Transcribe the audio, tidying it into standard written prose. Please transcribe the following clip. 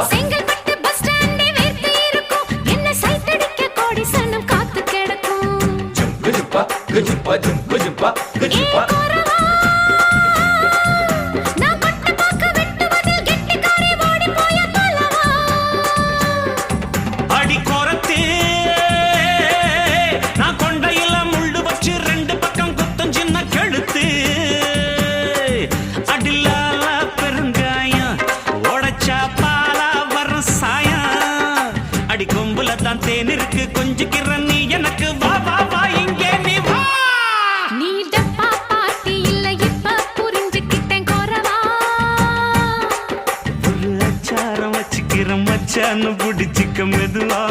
Chengalpattu bus ஸ்டாண்டே வேர்த்து இருக்கும் என்ன சைட் அடிக்க கோடி சனம் காத்து கிடக்கும் நான் பட்ட பாக்க வெட்டுவதில் கெட்டிக்காரி ஓடி போய பலவா அடி கோரத்தே நான் கொண்டையில முள்ளு வச்சு ரெண்டு பக்கம் குத்தம் சின்ன கழுத்து அடிலால பெருங்காயம் உடைச்சா பாலா வர சாயம் அடி கொம்புல தான் தேன் இருக்கு கொஞ்சிக்கிற நீ எனக்கு வா வா வா இங்கே நீ வா நீ டப்பா பாட்டி இல்ல இப்ப புரிஞ்சுக்கிட்டேன் கோரவா ஒரு அச்சாரம் வச்சுக்கிற மச்சான்னு பிடிச்சிக்க மெதுவா